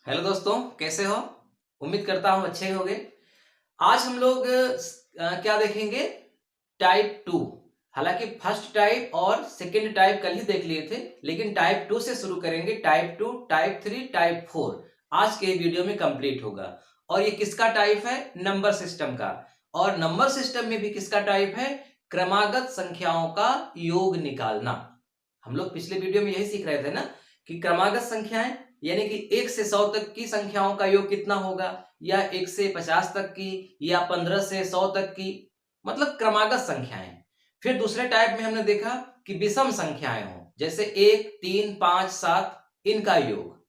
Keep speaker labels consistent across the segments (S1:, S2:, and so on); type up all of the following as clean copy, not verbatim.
S1: Hello दोस्तों, कैसे हो? उम्मीद करता हूँ अच्छे होंगे। आज हम लोग क्या देखेंगे? टाइप 2। हालांकि फर्स्ट टाइप और सेकंड टाइप कल ही देख लिए थे, लेकिन टाइप 2 से शुरू करेंगे। टाइप 2, टाइप 3, टाइप 4 आज के वीडियो में कंप्लीट होगा। और ये किसका टाइप है? नंबर सिस्टम का। और नंबर सिस्टम में भी किसका टाइप है? क्रमागत संख्याओं का योग निकालना। हम लोग पिछले वीडियो में यही सीख रहे थे ना कि क्रमागत संख्याएं यानी कि 1 से 100 तक की संख्याओं का योग कितना होगा, या 1 से 50 तक की, या 15 से 100 तक की, मतलब क्रमागत संख्याएं। फिर दूसरे टाइप में हमने देखा कि विषम संख्याएं हो, जैसे 1, 3, 5, 7 इनका योग।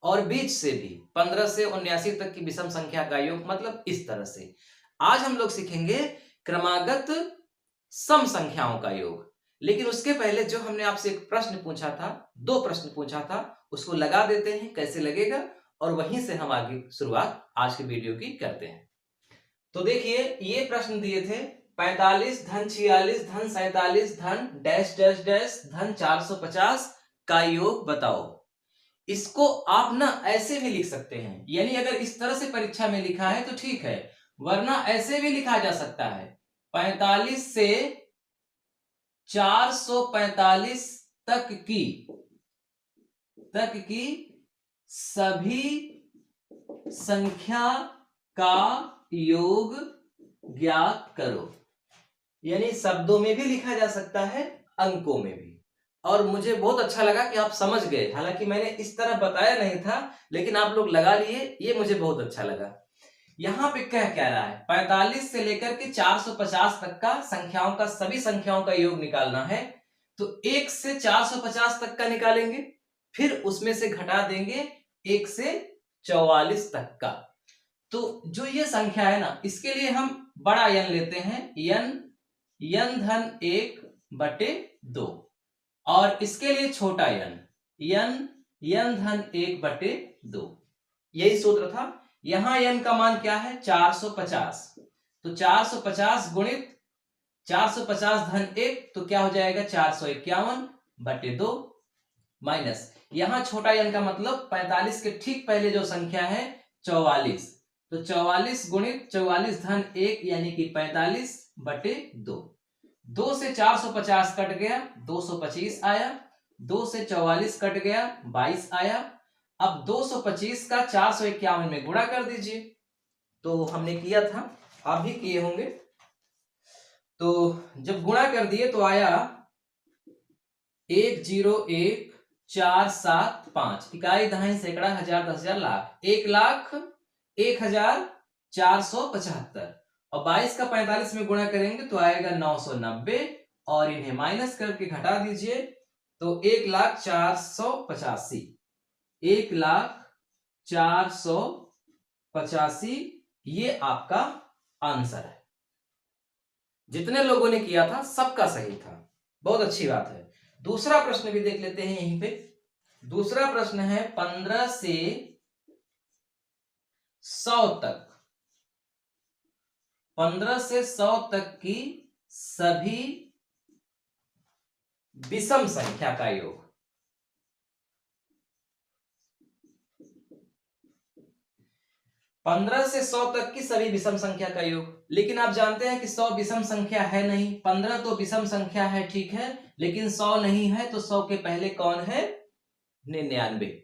S1: और बीच से भी 15 से 79 तक की विषम संख्या का योग, मतलब इस तरह से। आज हम लोग सीखेंगे क्रमागत सम संख्याओं का योग। लेकिन उसके पहले जो हमने आपसे एक प्रश्न पूछा था, दो प्रश्न पूछा था, उसको लगा देते हैं कैसे लगेगा, और वहीं से हम आगे शुरुआत आज के वीडियो की करते हैं। तो देखिए, ये प्रश्न दिए थे 45 धन 46 धन 47 धन डैश डैश डैश धन 450 का योग बताओ। इसको आप ना ऐसे भी लिख सकते हैं, यानी अगर इस तरह से परीक्षा में लिखा है तो ठीक है, वरना ऐसे भी लिखा जा सकता है 45 से 445 तक की सभी संख्या का योग ज्ञात करो। यानी शब्दों में भी लिखा जा सकता है, अंकों में भी। और मुझे बहुत अच्छा लगा कि आप समझ गए। हालांकि मैंने इस तरह बताया नहीं था, लेकिन आप लोग लगा लिए, ये मुझे बहुत अच्छा लगा। यहां पे क्या रहा है? 45 से लेकर के 450 तक का संख्याओं का, सभी संख्याओं का योग निकालना है। तो 1 से 450 तक का निकालेंगे, फिर उसमें से घटा देंगे 1 से 44 तक का। तो जो ये संख्या है ना, इसके लिए हम बड़ा यन लेते हैं, यन धन 1/2। और इसके लिए छोटा यन धन 1/2। यही सूत्र था। यहां यन का मान क्या है? 450। तो 450 गुणित 450 धन 1 तो क्या हो जाएगा? 451/2 माइनस यहां छोटा यन का मतलब 45 के ठीक पहले जो संख्या है 44। तो 44 गुणित 44 धन 1 यानी कि 45/2। 2 से 450 कट गया, 225 आया। 2 से 44 कट गया, 22 आया। अब 225 का 451 में गुणा कर दीजिए। तो हमने किया था, आप भी किए होंगे। तो जब गुणा कर दिए तो आया 101,475। इकाई, दहाई, सैकड़ा, हजार, 10,000, लाख। 1,01,475। और 22 का 45 में गुणा करेंगे तो आएगा 990। और इन्हें माइनस करके घटा दीजिए तो 1,04,85। 1,04,85 ये आपका आंसर है। जितने लोगों ने किया था सबका सही था, बहुत अच्छी बात है। दूसरा प्रश्न भी देख लेते हैं यहीं पे। दूसरा प्रश्न है 15 से 100 तक। 15 से 100 तक की सभी विषम संख्या का योग। 15 से 100 तक की सभी विषम संख्या का योग। लेकिन आप जानते हैं कि 100 विषम संख्या है नहीं। 15 तो विषम संख्या है, ठीक है, लेकिन 100 नहीं है। तो 100 के पहले कौन है? 99।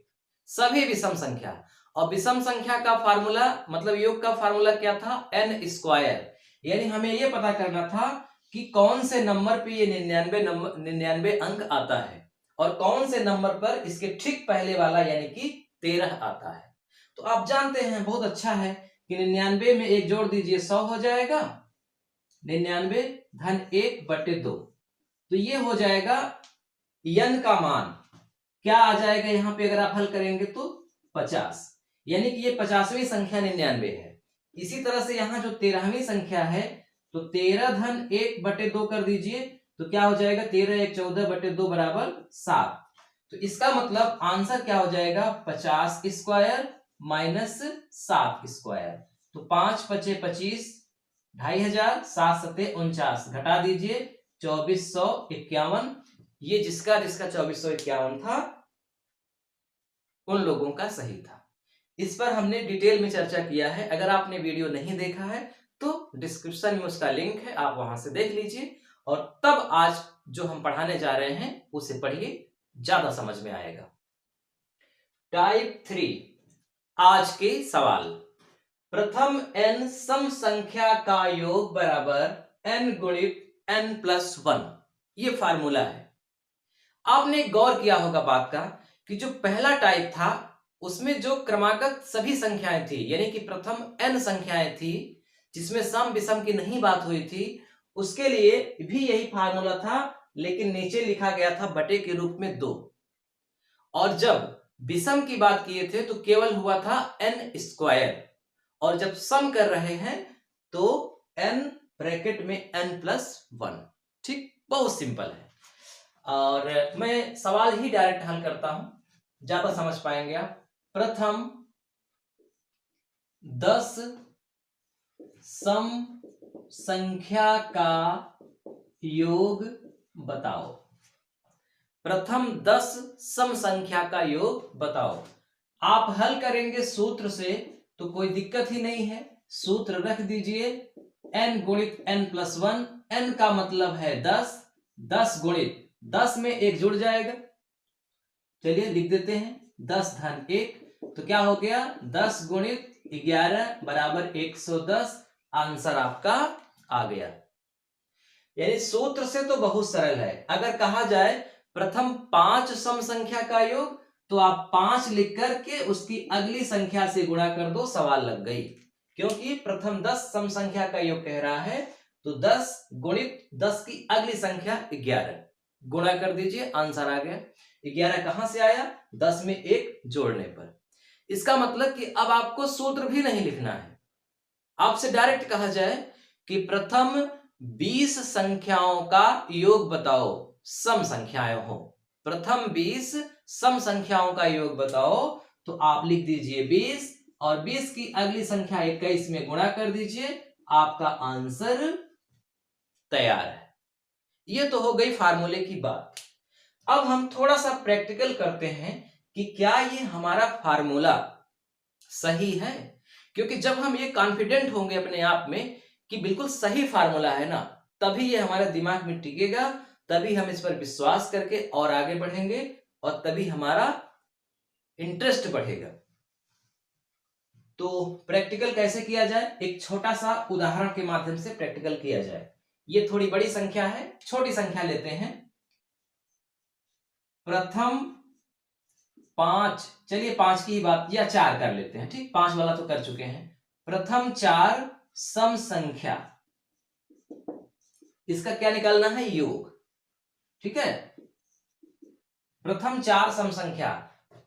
S1: सभी विषम संख्या। और विषम संख्या का फार्मूला, मतलब योग का फार्मूला क्या था? n square. यानी हमें यह पता करना था कि कौन से नंबर पे ये 99 अंक आता है, और कौन से नंबर पर इसके ठीक पहले वाला यानी कि 13 आता है। तो आप जानते हैं, बहुत अच्छा है कि 99 में 1 जोड़ दीजिए, 100 हो जाएगा। 99 धन 1/2। तो ये हो जाएगा यन का मान। क्या आ जाएगा यहाँ पे अगर आप हल करेंगे तो? 50। यानी कि ये 50वीं संख्या 99 है। इसी तरह से यहाँ जो 13वीं संख्या है, तो 13 धन 1/2 कर दीजिए तो क्या हो जाएगा? 13 1 14/2 बराबर 7। तो इसका मतलब आंसर क्या हो जाएगा? 50 स्क्वायर माइनस 7 स्क्वायर। तो 5 5 25, 2500, 7 7 49, घटा दीजिए 2451। ये जिसका 2451 था उन लोगों का सही था। इस पर हमने डिटेल में चर्चा किया है। अगर आपने वीडियो नहीं देखा है तो डिस्क्रिप्शन में उसका लिंक है, आप वहां से देख लीजिए और तब आज जो हम पढ़ाने जा रहे हैं उसे पढ़िए, ज्यादा समझ में आएगा। टाइप 3 आज के सवाल। प्रथम n सम संख्या का योग बराबर n गुणित n+1, ये फार्मूला है। आपने गौर किया होगा बात का कि जो पहला टाइप था उसमें जो क्रमागत सभी संख्याएं थी, यानी कि प्रथम n संख्याएं थी जिसमें सम विषम की नहीं बात हुई थी, उसके लिए भी यही फार्मूला था, लेकिन नीचे लिखा गया था बटे के रूप में 2। और जब विषम की बात किए थे तो केवल हुआ था n², और जब सम कर रहे हैं तो n ब्रैकेट में n+1। ठीक, बहुत सिंपल है। और मैं सवाल ही डायरेक्ट हल करता हूं, ज्यादा समझ पाएंगे आप। प्रथम 10 सम संख्या का योग बताओ। प्रथम 10 सम संख्या का योग बताओ। आप हल करेंगे सूत्र से तो कोई दिक्कत ही नहीं है, सूत्र रख दीजिए n गुणित n+1। n का मतलब है 10, 10 गुणित 10 में 1 जुड़ जाएगा, चलिए लिख देते हैं 10 धन 1, तो क्या हो गया 10 गुणित 11 बराबर 110। आंसर आपका आ गया। यानी सूत्र से तो बहुत सरल है। अगर कहा जाए प्रथम 5 सम संख्या का योग, तो आप 5 लिख करके उसकी अगली संख्या से गुणा कर दो, सवाल लग गई। क्योंकि प्रथम 10 सम संख्या का योग कह रहा है तो 10 गुणित 10 की अगली संख्या 11, गुणा कर दीजिए, आंसर आ गया। 11 कहां से आया? 10 में 1 जोड़ने पर। इसका मतलब कि अब आपको सूत्र भी नहीं लिखना है। आपसे डायरेक्ट कहा जाए कि प्रथम 20 संख्याओं का योग बताओ, सम संख्याएं हो, प्रथम 20 सम संख्याओं का योग बताओ, तो आप लिख दीजिए 20 और 20 की अगली संख्या 21 में गुणा कर दीजिए, आपका आंसर तैयार है। ये तो हो गई फार्मूले की बात। अब हम थोड़ा सा प्रैक्टिकल करते हैं कि क्या ये हमारा फार्मूला सही है। क्योंकि जब हम ये कॉन्फिडेंट होंगे अपने आप में कि बिल्कुल सही फार्मूला है ना, तभी ये हमारे दिमाग में टिकेगा, तभी हम इस पर विश्वास करके और आगे बढ़ेंगे और तभी हमारा इंटरेस्ट बढ़ेगा। तो प्रैक्टिकल कैसे किया जाए, एक छोटा सा उदाहरण के माध्यम से प्रैक्टिकल किया जाए। ये थोड़ी बड़ी संख्या है, छोटी संख्या लेते हैं। प्रथम 5, चलिए 5 की ही बात, या 4 कर लेते हैं, ठीक, 5 वाला तो कर चुके हैं। प्रथम 4 सम संख्या, इसका क्या निकालना है? योग। ठीक है, प्रथम 4 सम संख्या,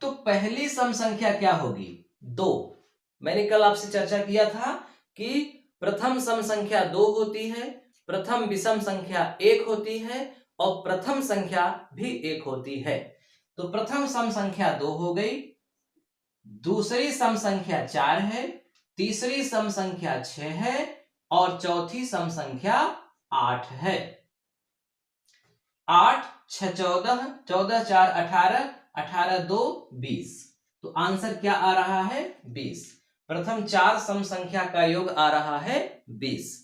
S1: तो पहली सम संख्या क्या होगी? 2। मैंने कल आपसे चर्चा किया था कि प्रथम सम संख्या 2 होती है, प्रथम विषम संख्या 1 होती है और प्रथम संख्या भी 1 होती है। तो प्रथम सम संख्या 2 हो गई, दूसरी सम संख्या 4 है, तीसरी सम संख्या 6 है और चौथी सम संख्या 8 है। 8 6 14, 14 4 18, 18 2 20, तो आंसर क्या आ रहा है? 20। प्रथम 4 सम संख्या का योग आ रहा है 20।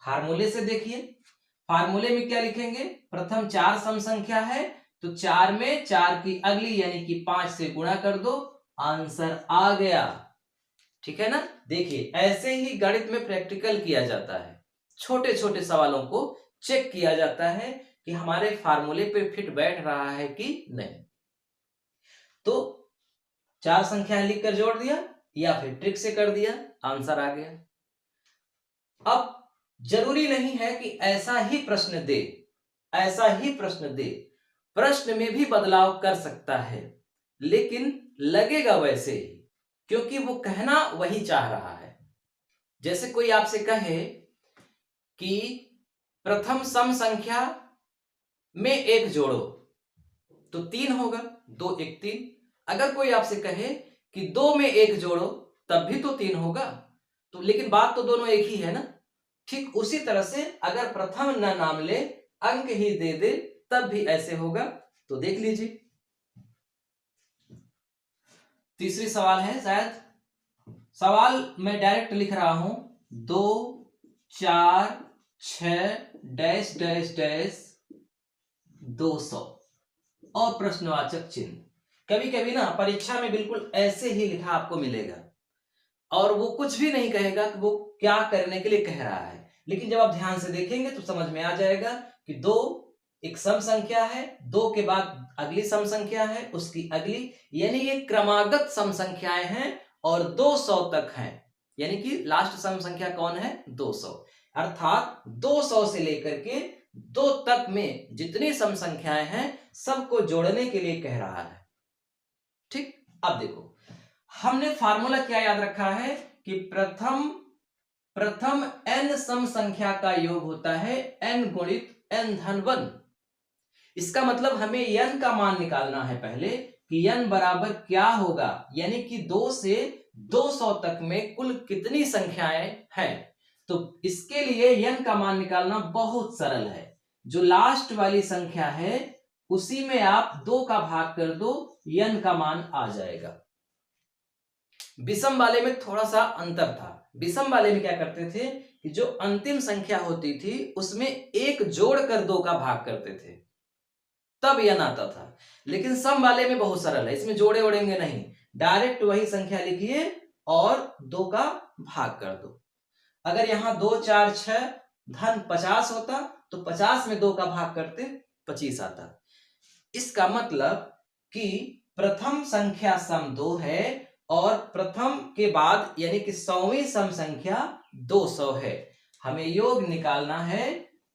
S1: फार्मूले से देखिए, फार्मूले में क्या लिखेंगे? प्रथम 4 सम संख्या है तो 4 में 4 की अगली यानी कि 5 से गुणा कर दो, आंसर आ गया। ठीक है ना? देखिए, ऐसे ही गणित में प्रैक्टिकल किया जाता है, छोटे छोटे सवालों को चेक किया जाता है कि हमारे फार्मूले पे फिट बैठ रहा है कि नहीं। तो 4 संख्या लिखकर जोड़ दिया या फिर ट्रिक से कर दिया, आंसर आ गया। अब जरूरी नहीं है कि ऐसा ही प्रश्न दे, ऐसा ही प्रश्न दे, प्रश्न में भी बदलाव कर सकता है, लेकिन लगेगा वैसे ही, क्योंकि वो कहना वही चाह रहा है। जैसे कोई आपसे कहे कि प्रथम सम संख्या में 1 जोड़ो, तो 3 होगा, 2 1 3। अगर कोई आपसे कहे कि 2 में 1 जोड़ो, तब भी तो 3 होगा, तो लेकिन बात तो दोनों एक ही है ना। ठीक उसी तरह से अगर प्रथम न नाम ले, अंक ही दे दे, तब भी ऐसे होगा। तो देख लीजिए, तीसरी सवाल है शायद, सवाल मैं डायरेक्ट लिख रहा हूं, 2 4 6 डैश डैश डैश 200 और प्रश्नवाचक चिन्ह। कभी कभी ना परीक्षा में बिल्कुल ऐसे ही लिखा आपको मिलेगा और वो कुछ भी नहीं कहेगा कि वो क्या करने के लिए कह रहा है, लेकिन जब आप ध्यान से देखेंगे तो समझ में आ जाएगा कि 2 एक सम संख्या है, 2 के बाद अगली सम संख्या है, उसकी अगली, यानी ये क्रमागत सम संख्याएं हैं और 200 तक हैं, यानी कि लास्ट सम संख्या कौन है, 200। अर्थात 200 से लेकर के 2 तक में जितनी सम संख्याएं हैं सबको जोड़ने के लिए कह रहा है। ठीक, अब देखो हमने फार्मूला क्या याद रखा है कि प्रथम n सम संख्या का योग होता है n गुणित n धन 1। इसका मतलब हमें n का मान निकालना है पहले कि n बराबर क्या होगा, यानी कि 2 से 200 तक में कुल कितनी संख्याएं हैं। तो इसके लिए n का मान निकालना बहुत सरल है। जो लास्ट वाली संख्या है उसी में आप 2 का भाग कर दो, n का मान आ जाएगा। विषम वाले में थोड़ा सा अंतर था। विषम वाले में क्या करते थे कि जो अंतिम संख्या होती थी उसमें 1 जोड़कर 2 का भाग करते थे, तब n आता था। लेकिन सम वाले में बहुत सरल है, इसमें जोड़े ओड़ेंगे नहीं, डायरेक्ट वही संख्या लिखिए और 2 का भाग कर दो। अगर यहां 2 4 6 धन 50 होता तो 50 में 2 का भाग करते 25 आता। इसका मतलब कि प्रथम संख्या सम 2 है और प्रथम के बाद यानी कि 100वीं सम संख्या 200 है। हमें योग निकालना है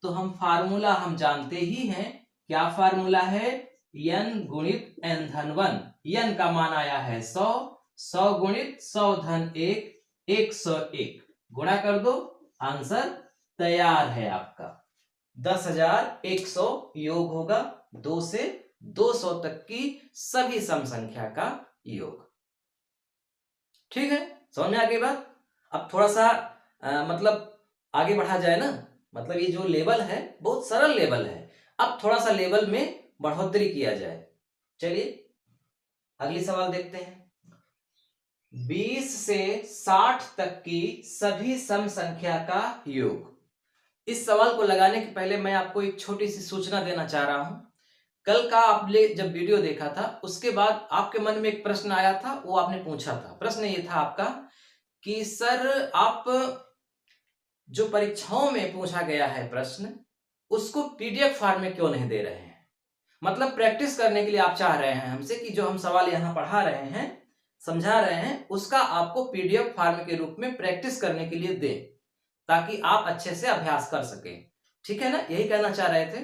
S1: तो हम फार्मूला हम जानते ही हैं। क्या फार्मूला है, n गुणित n धन 1। n का मान आया है 100, 100 गुणित 100 धन 1 101, गुणा कर दो, आंसर तैयार है आपका 10,100 योग होगा 2 से 200 तक की सभी सम संख्या का योग। ठीक है, समझ में आ गई बात। अब थोड़ा सा मतलब आगे बढ़ा जाए ना, मतलब ये जो लेवल है बहुत सरल लेवल है, अब थोड़ा सा लेवल में बढ़ोतरी किया जाए। चलिए अगली सवाल देखते हैं। 20 से 60 तक की सभी सम संख्या का योग। इस सवाल को लगाने के पहले मैं आपको एक छोटी सी सूचना देना चाह रहा हूं। कल का आपने जब वीडियो देखा था उसके बाद आपके मन में एक प्रश्न आया था, वो आपने पूछा था। प्रश्न ये था आपका कि सर आप जो परीक्षाओं में पूछा गया है प्रश्न उसको पीडीएफ फॉर्म में क्यों नहीं दे रहे हैं। मतलब प्रैक्टिस करने के लिए आप चाह रहे हैं हमसे कि जो हम सवाल यहाँ पढ़ा रहे हैं समझा रहे हैं उसका आपको पीडीएफ फॉर्म के रूप में प्रैक्टिस करने के लिए दें ताकि आप अच्छे से अभ्यास कर सकें। ठीक है ना, यही कहना चाह रहे थे।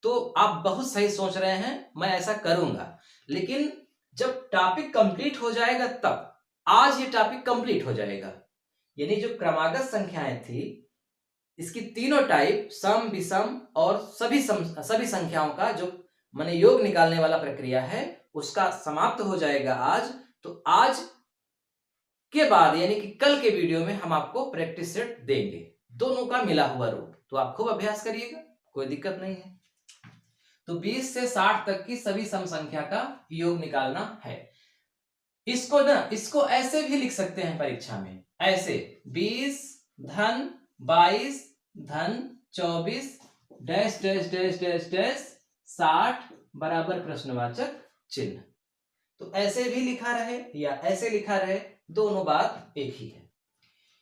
S1: तो आप बहुत सही सोच रहे हैं, मैं ऐसा करूंगा, लेकिन जब टॉपिक कंप्लीट हो जाएगा तब। आज ये टॉपिक कंप्लीट हो जाएगा, यानी जो क्रमागत संख्याएं थी इसकी तीनों टाइप सम विषम और सभी संख्याओं का जो माने योग निकालने वाला प्रक्रिया है उसका समाप्त हो जाएगा आज। तो आज के बाद यानी कि कल के वीडियो में हम आपको प्रैक्टिस सेट देंगे, दोनों का मिला हुआ रूप। तो आप खूब अभ्यास करिएगा, कोई दिक्कत नहीं है। तो 20 से 60 तक की सभी सम संख्या का योग निकालना है। इसको ऐसे भी लिख सकते हैं परीक्षा में, ऐसे 20 धन 22 धन 24 dash dash dash dash dash 60 बराबर प्रश्नवाचक चिन्ह। तो ऐसे भी लिखा रहे या ऐसे लिखा रहे, दोनों बात एक ही है।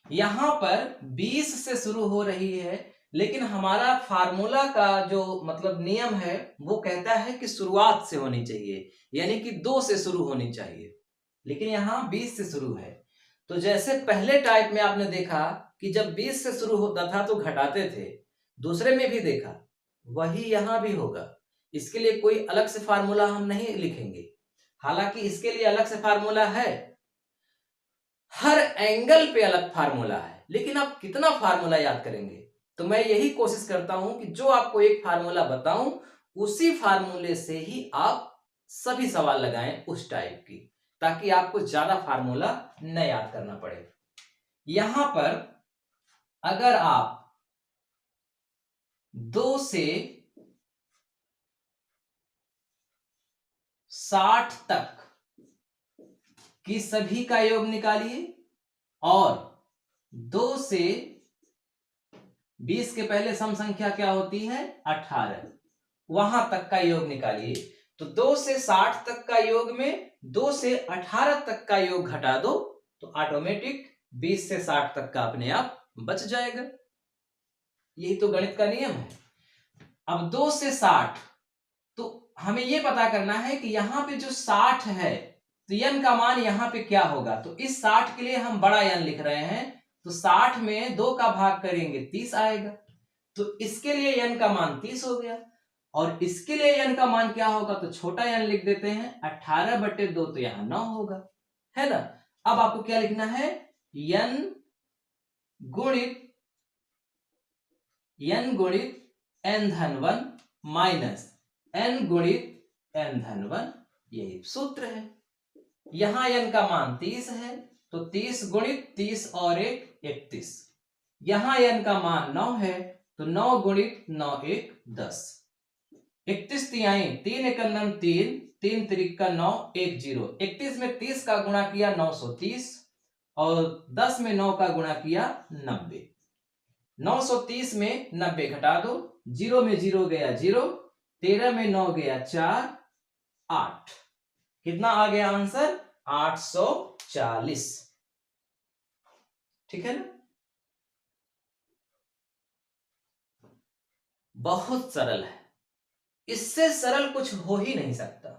S1: यहां पर 20 से शुरू हो रही है, लेकिन हमारा फार्मूला का जो मतलब नियम है वो कहता है कि शुरुआत से होनी चाहिए, यानी कि 2 से शुरू होनी चाहिए, लेकिन यहां 20 से शुरू है। तो जैसे पहले टाइप में आपने देखा कि जब 20 से शुरू होता था तो घटाते थे, दूसरे में भी देखा, वही यहां भी होगा। इसके लिए कोई अलग से फार्मूला हम नहीं लिखेंगे, हालांकि इसके लिए अलग से फार्मूला है, हर एंगल पे अलग फार्मूला है, लेकिन आप कितना फार्मूला याद करेंगे। तो मैं यही कोशिश करता हूं कि जो आपको एक फार्मूला बताऊं उसी फार्मूले से ही आप सभी सवाल लगाएं उस टाइप की, ताकि आपको ज्यादा फार्मूला न याद करना पड़े। यहां पर अगर आप 2 से 60 तक कि सभी का योग निकालिए और 2 से 20 के पहले सम संख्या क्या होती है 18, वहां तक का योग निकालिए। तो 2 से 60 तक का योग में 2 से 18 तक का योग घटा दो तो ऑटोमेटिक 20 से 60 तक का अपने आप बच जाएगा। यही तो गणित का नियम है। अब 2 से 60, तो हमें यह पता करना है कि यहां पे जो 60 है तो n का मान यहां पे क्या होगा। तो इस 60 के लिए हम बड़ा n लिख रहे हैं, तो 60 में 2 का भाग करेंगे 30 आएगा। तो इसके लिए n का मान 30 हो गया, और इसके लिए n का मान क्या होगा तो छोटा n लिख देते हैं 18/2, तो यहां 9 होगा, है ना। अब आपको क्या लिखना है, n गुणित n-1 माइनस n गुणित n-1, यही सूत्र है। यहां n का मान 30 है, तो 30 गुणित 30 और 1 31। यहां n का मान 9 है, तो 9 गुणित 9 1 10। 31 तिहाई 3 एकम 3, 3 त्रिका 9 1 0। 31 में 30 का गुणा किया 930, और 10 में 9 का गुणा किया 90। 930 में 90 घटा दो, 0 में 0 गया 0, 13 में 9 गया 4, 8। कितना आ गया आंसर 840। ठीक है ना। बहुत सरल है, इससे सरल कुछ हो ही नहीं सकता।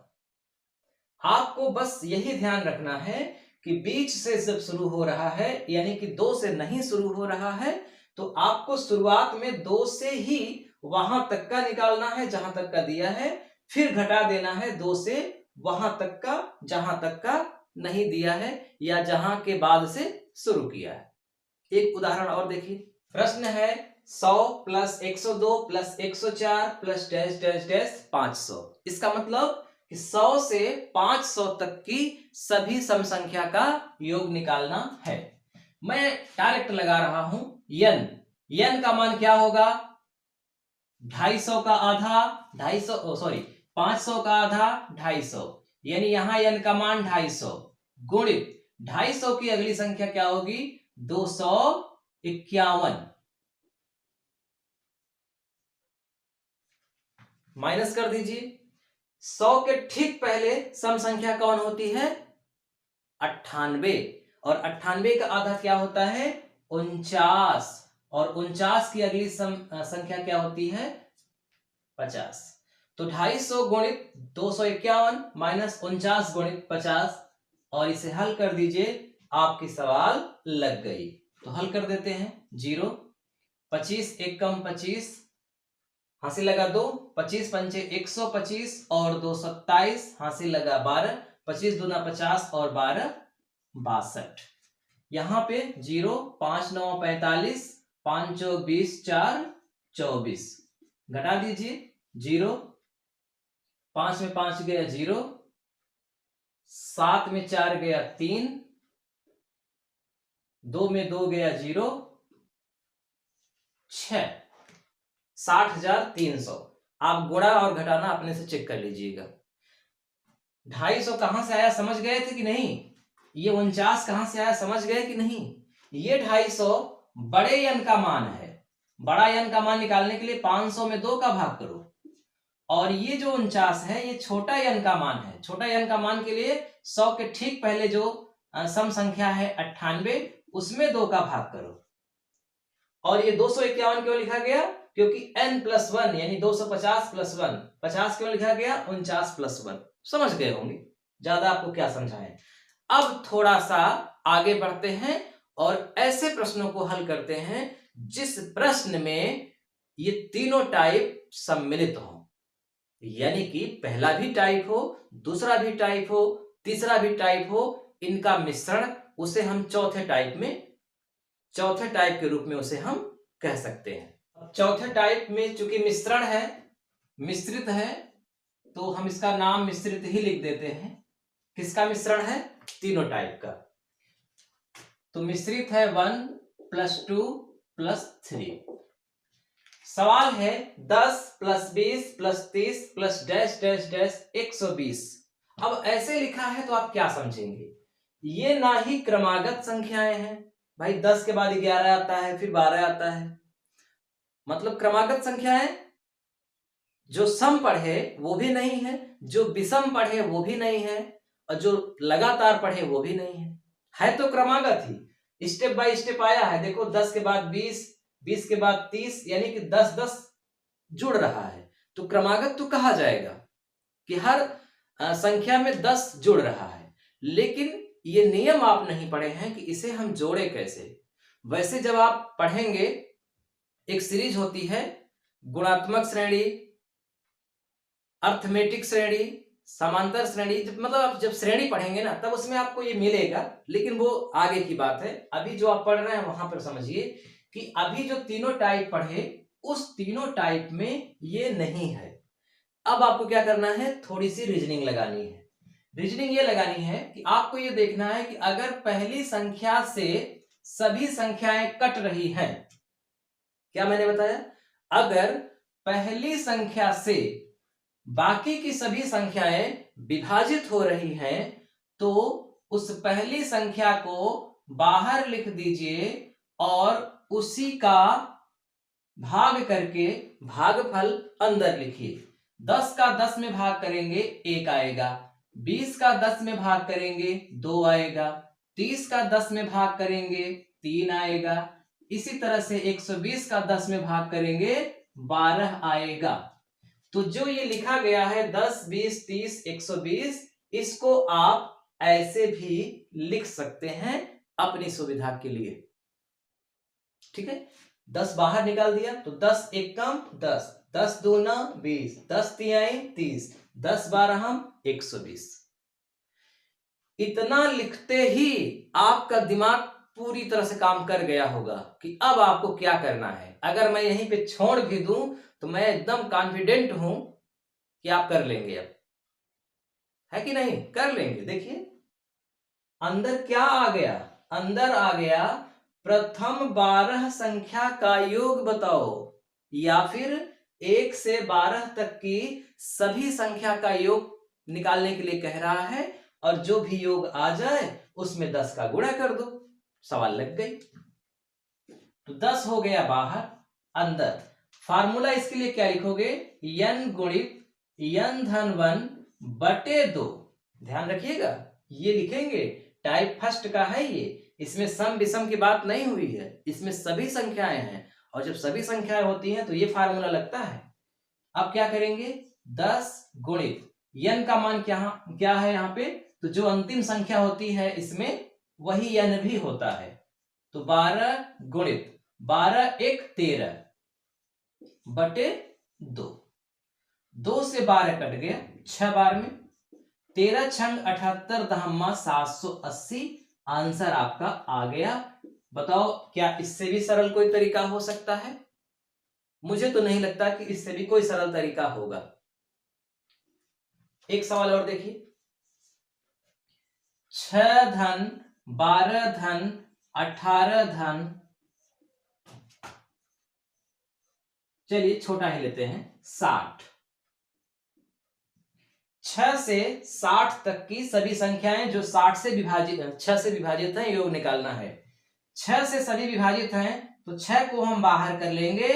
S1: आपको बस यही ध्यान रखना है कि बीच से जब शुरू हो रहा है, यानी कि 2 से नहीं शुरू हो रहा है, तो आपको शुरुआत में 2 से ही वहां तक का निकालना है जहां तक का दिया है, फिर घटा देना है 2 से वहां तक का जहां तक का नहीं दिया है, या जहां के बाद से शुरू किया है। एक उदाहरण और देखिए। प्रश्न है 100 plus 102 plus 104 plus dash dash dash 500। इसका मतलब कि 100 से 500 तक की सभी सम संख्या का योग निकालना है। मैं डायरेक्ट लगा रहा हूं n का मान क्या होगा 250 का आधा 500 का आधा 250, यानी यहां n का मान 250 गुणित 250 की अगली संख्या क्या होगी 251, माइनस कर दीजिए। 100 के ठीक पहले सम संख्या कौन होती है 98, और 98 का आधा क्या होता है 49, और 49 की अगली संख्या क्या होती है 50। तो 250 गुणित 251 माइनस 49 गुणित 50, और इसे हल कर दीजिए, आपकी सवाल लग गई। तो हल कर देते हैं। 0 25 एकम 25, हासिल लगा 2, 25 पंचे 125 और 2 27, हासिल लगा 12, 25 दूना 50 और 12 62। यहां पे 0 5 9 45, 5 चौक 20, 4 24, घटा दीजिए। 0 5 में 5 गया 0, 7 में 4 गया 3, 2 में 2 गया 0, 6 60,300। आप गुणा और घटाना अपने से चेक कर लीजिएगा। 250 कहां से आया समझ गए थे कि नहीं, ये 49 कहां से आया समझ गए कि नहीं। ये 250 बड़े n का मान है, बड़ा n का मान निकालने के लिए 500 में 2 का भाग करो, और ये जो 49 है ये छोटा n का मान है। छोटा n का मान के लिए 100 के ठीक पहले जो सम संख्या है 98, उसमें 2 का भाग करो। और ये 251 क्यों लिखा गया, क्योंकि n+1 यानी 250 + 1, 50 क्यों लिखा गया 49 + 1। समझ गए होंगे, ज्यादा आपको क्या समझाएं। अब थोड़ा सा आगे बढ़ते हैं और ऐसे प्रश्नों को हल करते हैं जिस प्रश्न में ये तीनों टाइप सम्मिलित हो, यानी कि पहला भी टाइप हो, दूसरा भी टाइप हो, तीसरा भी टाइप हो, इनका मिश्रण, उसे हम चौथे टाइप के रूप में उसे हम कह सकते हैं। चौथे टाइप में चूंकि मिश्रण है, मिश्रित है, तो हम इसका नाम मिश्रित ही लिख देते हैं। किसका मिश्रण है, तीनों टाइप का। तो मिश्रित है 1 + 2 + 3। सवाल है 10 + 20 + 30 + डैश डैश डैश 120। अब ऐसे लिखा है तो आप क्या समझेंगे, ये ना ही क्रमागत संख्याएं हैं भाई 10 के बाद 11 आता है, फिर 12 आता है। मतलब क्रमागत संख्याएं जो सम पढ़े वो भी नहीं है, जो विषम पढ़े वो भी नहीं है, और जो लगातार पढ़े वो भी नहीं है तो क्रमागत ही। स्टेप बाय स्टेप आया है। देखो 10 के बाद 20, 20 के बाद 30, यानी कि 10-10 जुड़ रहा है, तो क्रमागत तो कहा जाएगा कि हर संख्या में 10 जुड़ रहा है। लेकिन ये नियम आप नहीं पढ़े हैं कि इसे हम जोड़े कैसे। वैसे जब आप पढ़ेंगे, एक सीरीज होती है गुणात्मक श्रेणी, अर्थमेटिक श्रेणी, समांतर श्रेणी, मतलब आप जब श्रेणी पढ़ेंगे ना तब उसमें आपको ये मिलेगा, लेकिन वो आगे की बात है। अभी जो आप पढ़ रहे हैं वहां पर समझिए कि अभी जो तीनों टाइप पढ़े उस तीनों टाइप में ये नहीं है। अब आपको क्या करना है, थोड़ी सी रीजनिंग लगानी है। रीजनिंग ये लगानी है कि आपको ये देखना है कि अगर पहली संख्या से सभी संख्याएं कट रही हैं, क्या मैंने बताया, अगर पहली संख्या से बाकी की सभी संख्याएं विभाजित हो रही हैं तो उस पहली संख्या को बाहर लिख दीजिए और उसी का भाग करके भागफल अंदर लिखिए। 10 का 10 में भाग करेंगे 1 आएगा, 20 का 10 में भाग करेंगे 2 आएगा, 30 का 10 में भाग करेंगे 3 आएगा, इसी तरह से 120 का 10 में भाग करेंगे 12 आएगा। तो जो ये लिखा गया है 10, 20, 30, 120, इसको आप ऐसे भी लिख सकते हैं अपनी सुविधा के लिए। ठीक है, 10 बाहर निकाल दिया तो 10 एक कम 10, 10 दूना 20, 10 तिहाई 30, 10 12 120। इतना लिखते ही आपका दिमाग पूरी तरह से काम कर गया होगा कि अब आपको क्या करना है। अगर मैं यहीं पे छोड़ भी दूं तो मैं एकदम कॉन्फिडेंट हूं कि आप कर लेंगे। अब है कि नहीं, कर लेंगे। देखिए अंदर क्या आ गया, अंदर आ गया प्रथम 12 संख्या का योग बताओ, या फिर 1 से 12 तक की सभी संख्या का योग निकालने के लिए कह रहा है, और जो भी योग आ जाए उसमें 10 का गुणा कर दो, सवाल लग गई। तो 10 हो गया बाहर, अंदर फार्मूला इसके लिए क्या लिखोगे, n गुणित n धन 1 बटे 2। ध्यान रखिएगा ये लिखेंगे, टाइप फर्स्ट का है ये, इसमें सम विषम की बात नहीं हुई है, इसमें सभी संख्याएं हैं, और जब सभी संख्याएं होती हैं तो ये फार्मूला लगता है। अब क्या करेंगे, 10 गुणित n का मान क्या है यहाँ पे, तो जो अंतिम संख्या होती है इसमें वही n भी होता है। तो 12 गुणित 12 1 13 बटे 2, 2 से 12 कट गया 6 बार में, 13 छंग 78 दहम्मा 780, आंसर आपका आ गया। बताओ क्या इससे भी सरल कोई तरीका हो सकता है? मुझे तो नहीं लगता कि इससे भी कोई सरल तरीका होगा। एक सवाल और देखिए, 6 धन 12 धन 18 धन, चलिए छोटा ही लेते हैं 60, 6 से 60 तक की सभी संख्याएं जो 60 से विभाजित 6 से विभाजित हैं, योग निकालना है। 6 से सभी विभाजित हैं तो 6 को हम बाहर कर लेंगे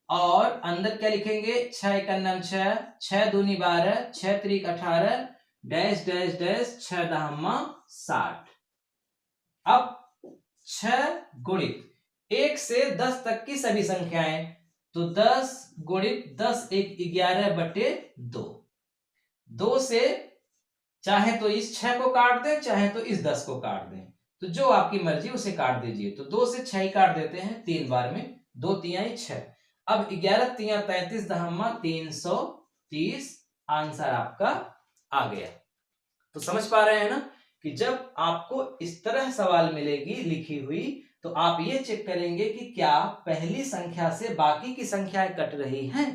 S1: और अंदर क्या लिखेंगे, 6 एकन्नम 6, 6 दूनी 12, 6 त्रिक 18, डैश डैश डैश 6 दहम्मा 60। अब 6 गुणित 1 से 10 तक की सभी संख्याएं, तो 10 गुणित 10 1 11 बटे 2, 2 से चाहे तो इस 6 को काट दें चाहे तो इस 10 को काट दें, तो जो आपकी मर्जी उसे काट दीजिए। तो 2 से 6 काट देते हैं 3 बार में, 2 तिहाई 6। अब 11 तिया 33 दहम्मा 330, आंसर आपका आ गया। तो समझ पा रहे हैं ना कि जब आपको इस तरह सवाल मिलेगी लिखी हुई तो आप ये चेक करेंगे कि क्या पहली संख्या से बाकी की संख्याएं कट रही हैं।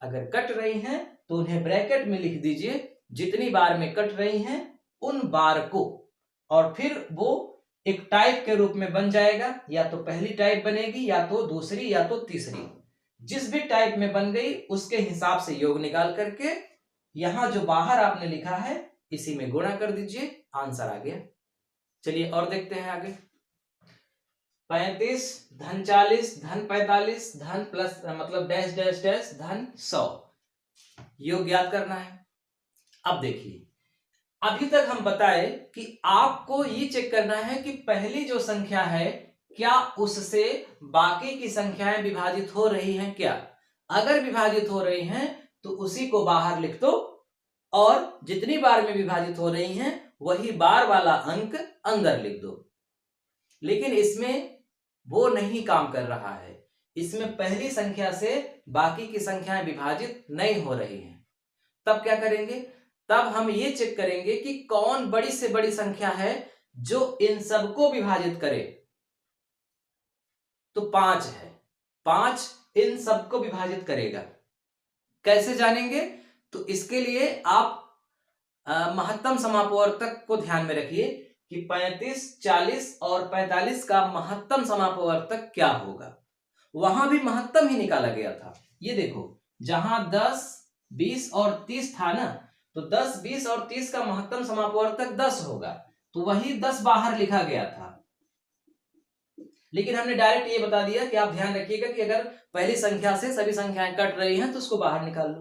S1: अगर कट रही हैं तो उन्हें ब्रैकेट में लिख दीजिए, जितनी बार में कट रही हैं उन बार को, और फिर वो एक टाइप के रूप में बन जाएगा। या तो पहली टाइप बनेगी या तो दूसरी या तो तीसरी, जिस भी टाइप में बन गई उसके हिसाब से योग निकाल करके यहां जो बाहर आपने लिखा है इसी में गुणा कर दीजिए, आंसर आ गया। चलिए और देखते हैं आगे। 35 धन 40 धन 45 धन प्लस मतलब डैश डैश डैश धन 100 योग ज्ञात करना है। अब देखिए, अभी तक हम बताए कि आपको ये चेक करना है कि पहली जो संख्या है क्या उससे बाकी की संख्याएं विभाजित हो रही हैं क्या। अगर विभाजित हो रही हैं तो उसी को बाहर लिख दो और जितनी बार में विभाजित हो रही हैं वही बार वाला अंक अंदर लिख दो। लेकिन इसमें वो नहीं काम कर रहा है, इसमें पहली संख्या से बाकी की संख्याएं विभाजित नहीं हो रही हैं। तब क्या करेंगे, तब हम ये चेक करेंगे कि कौन बड़ी से बड़ी संख्या है जो इन सबको विभाजित करे। तो 5 है, 5 इन सबको विभाजित करेगा। कैसे जानेंगे, तो इसके लिए आप महत्तम समापवर्तक को ध्यान में रखिए कि 35, 40 और 45 का महत्तम समापवर्तक क्या होगा। वहां भी महत्तम ही निकाला गया था। ये देखो, जहां 10, 20 और 30 था ना, तो 10, 20 और 30 का महत्तम समापवर्तक 10 होगा, तो वही 10 बाहर लिखा गया था। लेकिन हमने डायरेक्ट ये बता दिया कि आप ध्यान रखिएगा कि अगर पहली संख्या से सभी संख्याएं कट रही हैं तो उसको बाहर निकाल लो,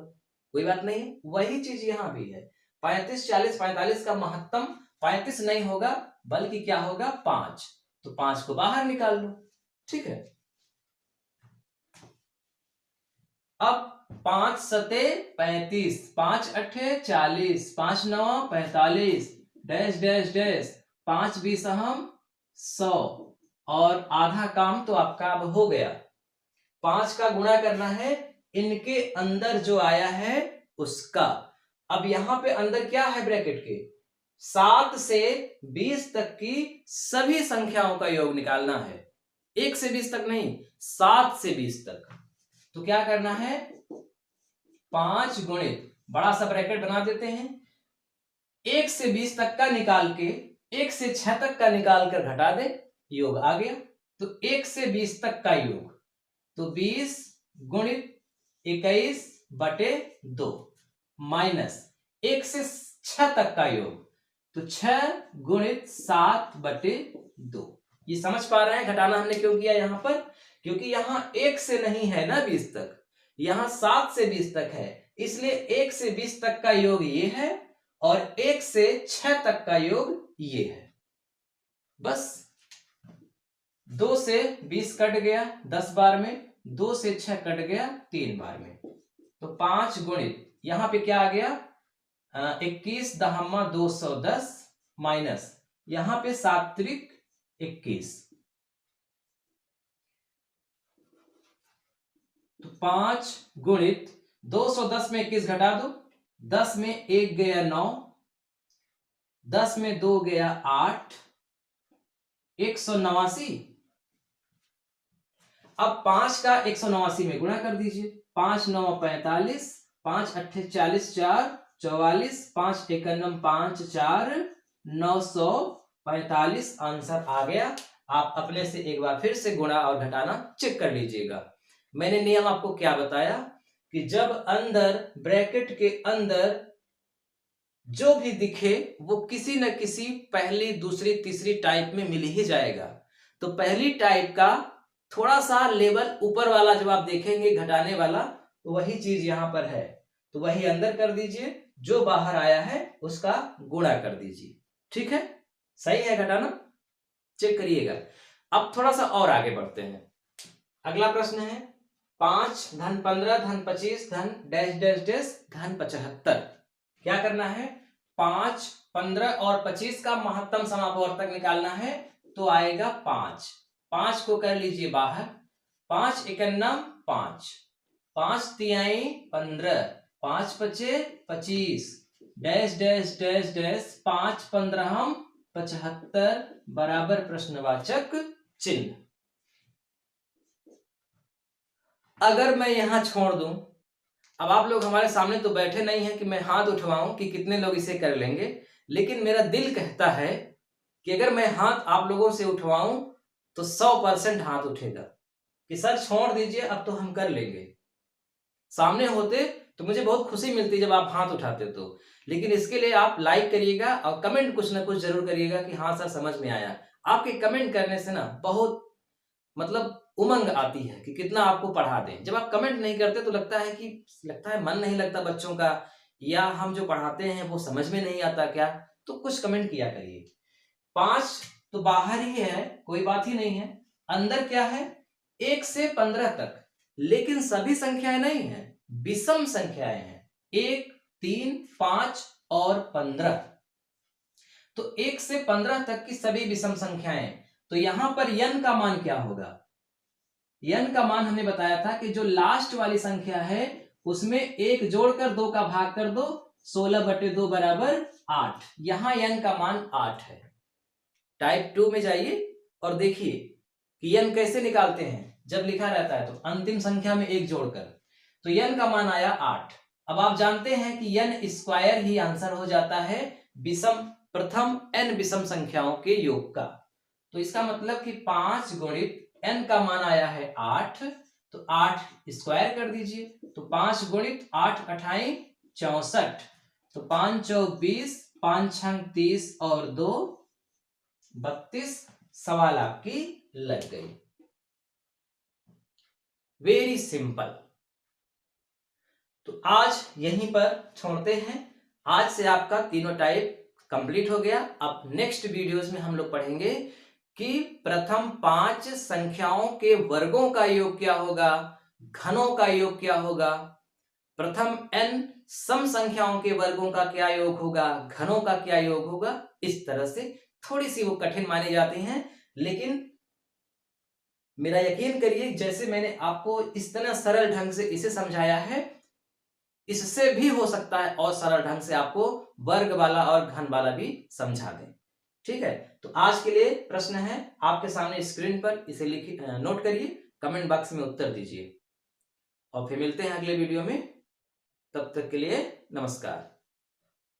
S1: कोई बात नहीं है। वही चीज यहां भी है। 35, 40, 45 का महत्तम 35 नहीं होगा बल्कि क्या होगा 5, तो 5 को बाहर निकाल लो। ठीक है, अब 5 सते 35, 5 अठे 40, 5 नौ 45 डैश डैश डैश 5 20 हम 100 और आधा काम तो आपका अब हो गया। 5 का गुणा करना है इनके अंदर जो आया है उसका। अब यहां पे अंदर क्या है ब्रैकेट के, 7 से 20 तक की सभी संख्याओं का योग निकालना है। 1 से 20 तक नहीं, 7 से 20 तक। तो क्या करना है, 5 गुणित बड़ा सा ब्रैकेट बना देते हैं, 1 से 20 तक का निकाल के 1 से 6 तक का निकाल कर घटा दे, योग आ गया। तो 1 से 20 तक का योग, तो 20 गुणित 21 बटे 2 माइनस 1 से 6 तक का योग, तो 6 गुणित 7 बटे 2। ये समझ पा रहे हैं घटाना हमने क्यों किया यहां पर, क्योंकि यहां 1 से नहीं है ना 20 तक, यहां 7 से 20 तक है, इसलिए 1 से 20 तक का योग ये है और 1 से 6 तक का योग ये है। बस 2 से 20 कट गया 10 बार में, 2 से 6 कट गया 3 बार में, तो 5 गुणित यहां पे क्या आ गया 21 दहम्मा 210 माइनस यहां पे 7 त्रिक 21, तो 5 गुणित 210 में 21 घटा दो, 10 में 1 गया 9, 10 में 2 गया 8, 189। अब 5 का 189 में गुणा कर दीजिए, 5 9 45, 5 अट्ठे 40 4 44, 5 एकन्नम 5 4 945 आंसर आ गया। आप अपने से एक बार फिर से गुणा और घटाना चेक कर लीजिएगा। मैंने नियम आपको क्या बताया कि जब अंदर ब्रैकेट के अंदर जो भी दिखे वो किसी न किसी पहली दूसरी तीसरी टाइप में मिल ही जाएगा। तो पहली टाइप का थोड़ा सा लेवल ऊपर वाला जब आप देखेंगे घटाने वाला, तो वही चीज यहां पर है, तो वही अंदर कर दीजिए, जो बाहर आया है उसका गुणा कर दीजिए। ठीक है, सही है घटाना, चेक करिएगा। अब थोड़ा सा और आगे बढ़ते हैं। अगला प्रश्न है 5 धन 15 धन 25 धन डैश डैश डैश धन 75। क्या करना है, 5, 15 और 25 का महत्तम समापवर्तक निकालना है, तो आएगा 5। 5 को कर लीजिए बाहर, 5 एकन्नम 5, 5 तिहाई 15, 5 पचे 25 डैश डैश डैश डैश 5 15 75 बराबर प्रश्नवाचक चिन्ह। अगर मैं यहां छोड़ दूं, अब आप लोग हमारे सामने तो बैठे नहीं हैं कि मैं हाथ उठवाऊं कि कितने लोग इसे कर लेंगे, लेकिन मेरा दिल कहता है कि अगर मैं हाथ आप लोगों से उठवाऊं तो 100% हाथ उठेगा कि सर छोड़ दीजिए अब तो हम कर लेंगे। सामने होते तो मुझे बहुत खुशी मिलती जब आप हाथ उठाते तो, लेकिन इसके लिए आप लाइक करिएगा और कमेंट कुछ ना कुछ जरूर करिएगा कि हाँ सर समझ में आया। आपके कमेंट करने से ना बहुत मतलब उमंग आती है कि कितना आपको पढ़ा दें। जब आप कमेंट नहीं करते तो लगता है मन नहीं लगता बच्चों का, या हम जो पढ़ाते हैं वो समझ में नहीं आता क्या। तो कुछ कमेंट किया करिए। 5 तो बाहर ही है, कोई बात ही नहीं है। अंदर क्या है? 1 से 15 तक, लेकिन सभी संख्याएं नहीं है, विषम संख्याएं हैं। 1, 3, 5 और 15। तो 1 से 15 तक की सभी विषम संख्याएं। तो यहां पर n का मान क्या होगा? n का मान हमने बताया था कि जो लास्ट वाली संख्या है उसमें 1 जोड़कर 2 का भाग कर दो, 16/2 बराबर 8। यहां n का मान 8 है। टाइप 2 में जाइए और देखिए कि n कैसे निकालते हैं। जब लिखा रहता है तो अंतिम संख्या में 1 जोड़कर, तो n का मान आया 8। अब आप जानते हैं कि n स्क्वायर ही आंसर हो जाता है प्रथम n विषम संख्याओं के योग का। तो इसका मतलब कि 5 गुणित n का मान आया है 8, तो 8 स्क्वायर कर दीजिए। तो 5 गुणित 8 × 64, तो 5 × 20, 5 × 30 और 2 32 सवाल आपकी लग गई। Very simple. तो आज यहीं पर छोड़ते हैं। आज से आपका तीनों टाइप कंप्लीट हो गया। अब नेक्स्ट वीडियोस में हम लोग पढ़ेंगे कि प्रथम 5 संख्याओं के वर्गों का योग क्या होगा, घनों का योग क्या होगा, प्रथम n सम संख्याओं के वर्गों का क्या योग होगा, घनों का क्या योग होगा। इस तरह से थोड़ी सी वो कठिन माने जाते हैं, लेकिन मेरा यकीन करिए जैसे मैंने आपको इस तरह सरल ढंग से इसे समझाया है, इससे भी हो सकता है और सरल ढंग से आपको वर्ग वाला और घन वाला भी समझा दें। ठीक है, तो आज के लिए प्रश्न है आपके सामने स्क्रीन पर, इसे लिखिए, नोट करिए, कमेंट बॉक्स में उत्तर दीजिए और फिर मिलते हैं अगले वीडियो में। तब तक के लिए नमस्कार।